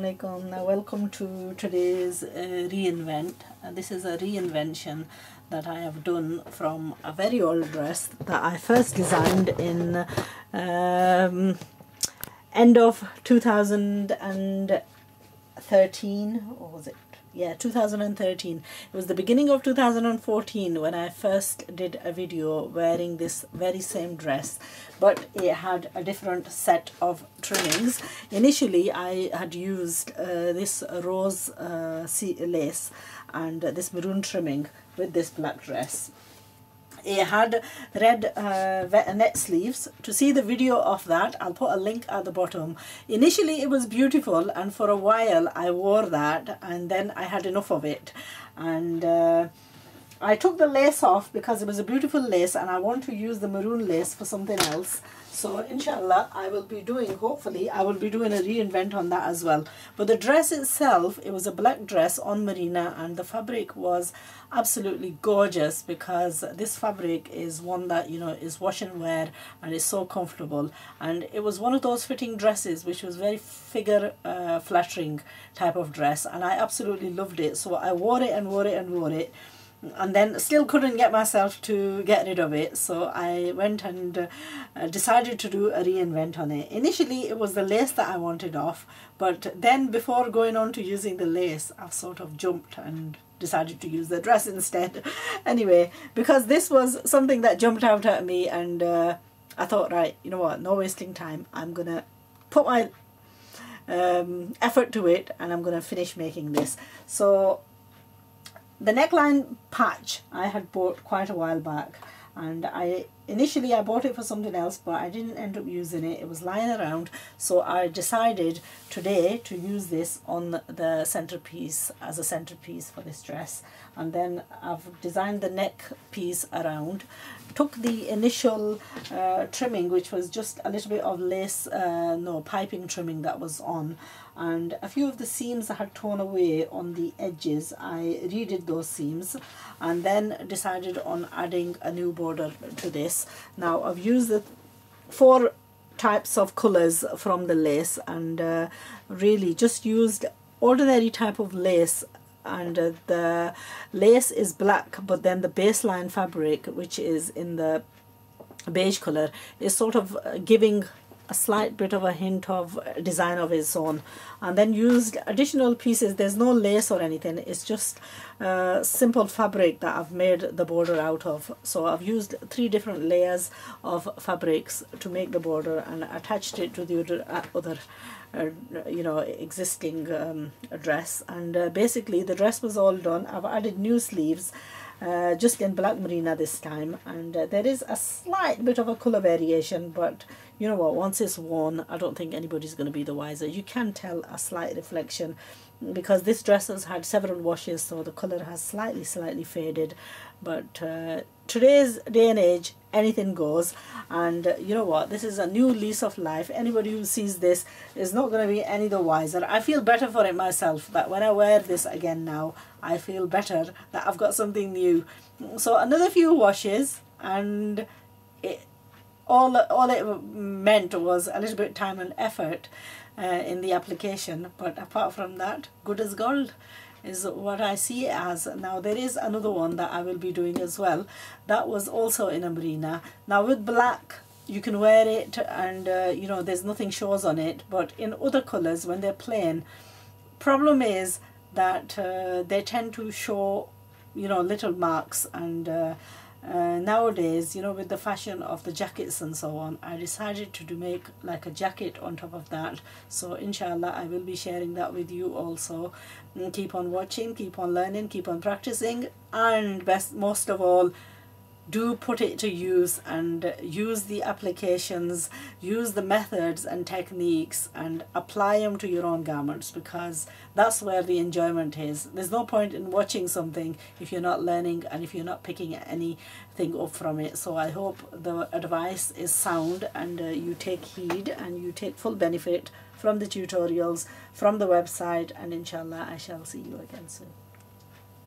Assalamualaikum. Now welcome to today's reinvent. This is a reinvention that I have done from a very old dress that I first designed in end of 2013, or was it? Yeah, 2013. It was the beginning of 2014 when I first did a video wearing this very same dress, but it had a different set of trimmings. Initially, I had used this rose lace and this maroon trimming with this black dress. It had red net sleeves. To see the video of that, I'll put a link at the bottom. Initially it was beautiful, and for a while I wore that, and then I had enough of it, and I took the lace off because it was a beautiful lace and I want to use the maroon lace for something else. So inshallah I will be doing, hopefully I will be doing a reinvent on that as well. But the dress itself, it was a black dress on merino, and the fabric was absolutely gorgeous because this fabric is one that, you know, is wash and wear and is so comfortable, and it was one of those fitting dresses which was very figure flattering type of dress, and I absolutely loved it. So I wore it and wore it and wore it, and then still couldn't get myself to get rid of it. So I went and decided to do a reinvent on it. Initially it was the lace that I wanted off, but then before going on to using the lace, I've sort of jumped and decided to use the dress instead. Anyway, because this was something that jumped out at me, and I thought, right, you know what, no wasting time, I'm gonna put my effort to it and I'm gonna finish making this. So the neckline patch I had bought quite a while back, and initially I bought it for something else, but I didn't end up using it. It was lying around, so I decided today to use this on the centerpiece, as a centerpiece for this dress. And then I've designed the neck piece around, took the initial trimming, which was just a little bit of lace, piping trimming that was on, and a few of the seams I had torn away on the edges. I redid those seams and then decided on adding a new border to this. Now I've used the 4 types of colors from the lace, and really just used ordinary type of lace, and the lace is black, but then the baseline fabric, which is in the beige color, is sort of giving a slight bit of a hint of design of its own. And then used additional pieces. There's no lace or anything, it's just simple fabric that I've made the border out of. So I've used 3 different layers of fabrics to make the border and attached it to the other existing dress. And basically the dress was all done. I've added new sleeves, just in black merino this time, and there is a slight bit of a colour variation, but you know what, once it's worn I don't think anybody's going to be the wiser. You can tell a slight reflection because this dress has had several washes, so the colour has slightly faded. But today's day and age, anything goes, and you know what, this is a new lease of life. Anybody who sees this is not going to be any the wiser. I feel better for it myself, that when I wear this again now, I feel better that I've got something new. So another few washes, and all it meant was a little bit of time and effort in the application, but apart from that, good as gold is what I see it as. Now there is another one that I will be doing as well, that was also in a merino. Now with black you can wear it and there's nothing shows on it, but in other colors when they're plain, problem is that they tend to show little marks. And nowadays, with the fashion of the jackets and so on, I decided to make like a jacket on top of that. So inshallah I will be sharing that with you also. Keep on watching, keep on learning, keep on practicing, and most of all, do put it to use and use the applications, use the methods and techniques and apply them to your own garments, because that's where the enjoyment is. There's no point in watching something if you're not learning and if you're not picking anything up from it. So I hope the advice is sound and you take heed and you take full benefit from the tutorials, from the website, and inshallah I shall see you again soon.